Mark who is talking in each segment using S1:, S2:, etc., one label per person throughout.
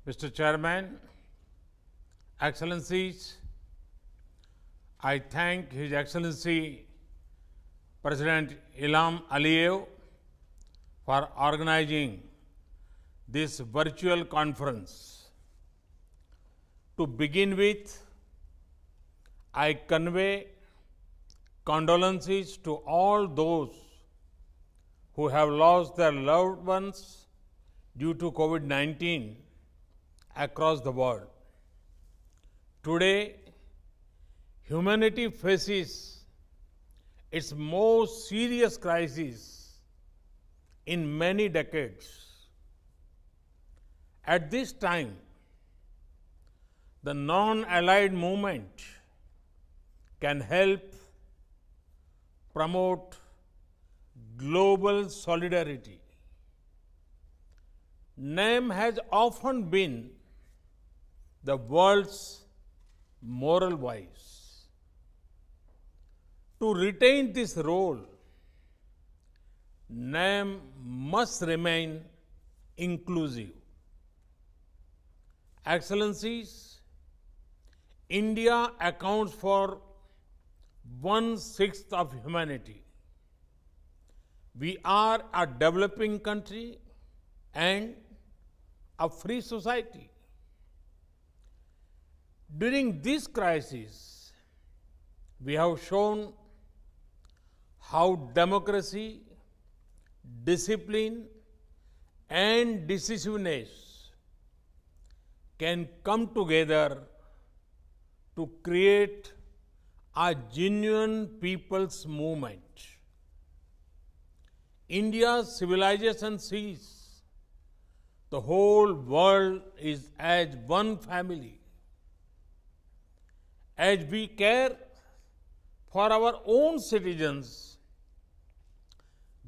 S1: Mr. Chairman, Excellencies, I thank His Excellency President Ilham Aliyev for organizing this virtual conference. To begin with, I convey condolences to all those who have lost their loved ones due to COVID-19 across the world. Today, humanity faces its most serious crisis in many decades. At this time, the non-allied movement can help promote global solidarity. NAM has often been the world's moral voice. To retain this role, NAM must remain inclusive. Excellencies, India accounts for 1/6 of humanity. We are a developing country and a free society. During this crisis, we have shown how democracy, discipline, and decisiveness can come together to create a genuine people's movement. India's civilization sees the whole world is as one family. As we care for our own citizens,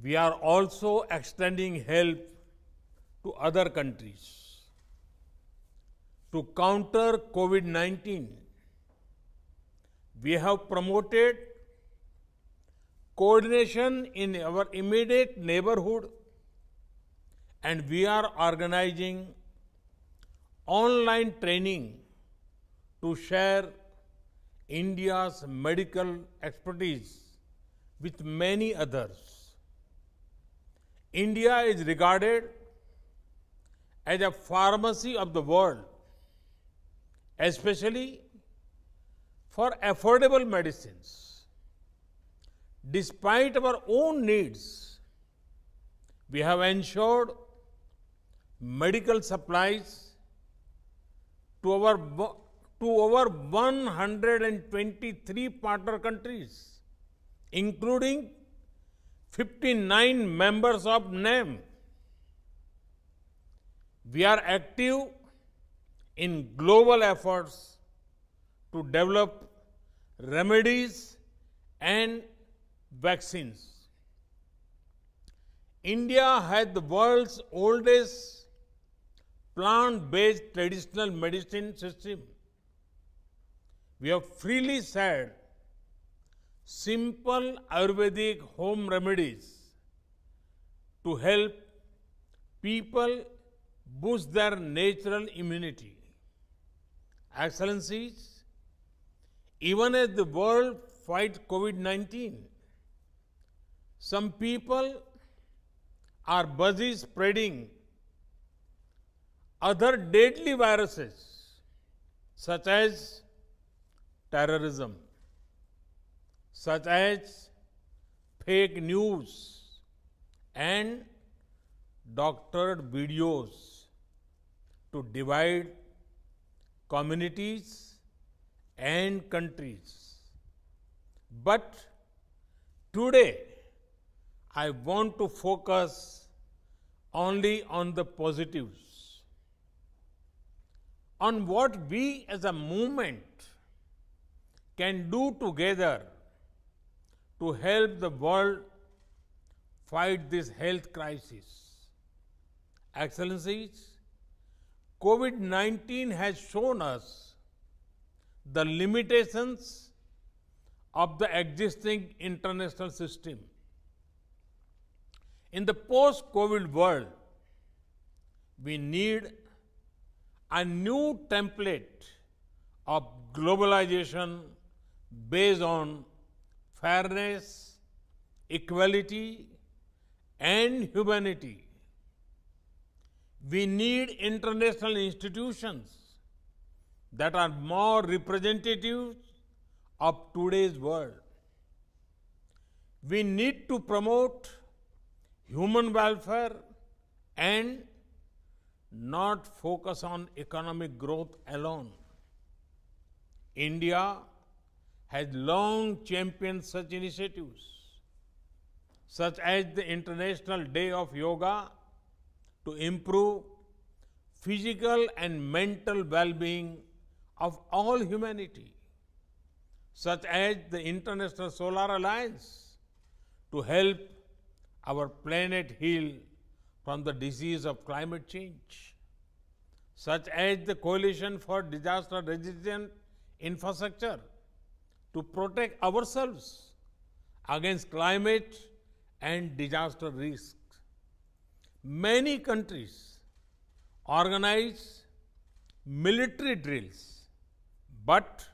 S1: we are also extending help to other countries. To counter COVID-19, we have promoted coordination in our immediate neighborhood, and we are organizing online training to share India's medical expertise with many others. India is regarded as a pharmacy of the world, especially for affordable medicines. Despite our own needs, we have ensured medical supplies to over 123 partner countries, including 59 members of NAM. We are active in global efforts to develop remedies and vaccines. India has the world's oldest plant-based traditional medicine system. We have freely shared simple Ayurvedic home remedies to help people boost their natural immunity. Excellencies, even as the world fights COVID-19, some people are busy spreading other deadly viruses such as terrorism, such as fake news and doctored videos to divide communities and countries. But today, I want to focus only on the positives, on what we as a movement can do together to help the world fight this health crisis. Excellencies, COVID-19 has shown us the limitations of the existing international system. In the post-COVID world, we need a new template of globalization based on fairness, equality, and humanity. We need international institutions that are more representative of today's world. We need to promote human welfare and not focus on economic growth alone. India has long championed such initiatives, such as the International Day of Yoga, to improve physical and mental well-being of all humanity, such as the International Solar Alliance, to help our planet heal from the disease of climate change, such as the Coalition for Disaster-Resistant Infrastructure, to protect ourselves against climate and disaster risks. Many countries organize military drills, but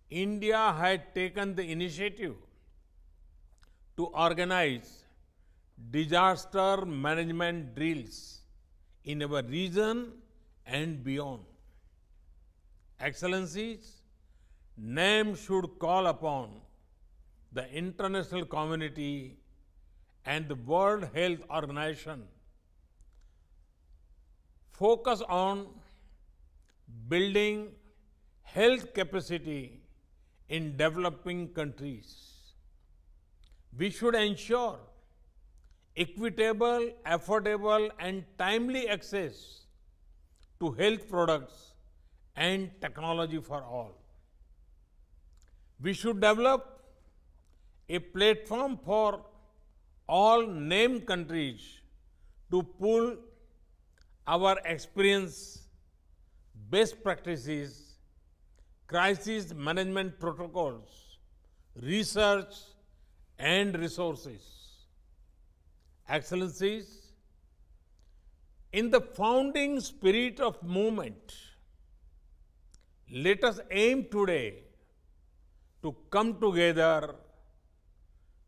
S1: India had taken the initiative to organize disaster management drills in our region and beyond. Excellencies, NAM should call upon the international community and the World Health Organization focus on building health capacity in developing countries. We should ensure equitable, affordable, and timely access to health products and technology for all. We should develop a platform for all named countries to pool our experience, best practices, crisis management protocols, research, and resources. Excellencies, in the founding spirit of movement, let us aim today to come together,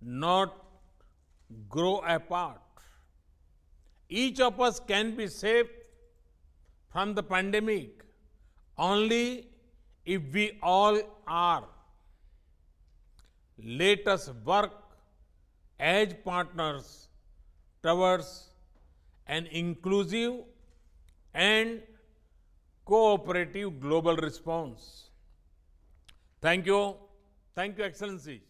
S1: not grow apart. Each of us can be saved from the pandemic only if we all are. Let us work as partners towards an inclusive and cooperative global response. Thank you. Thank you, Excellencies.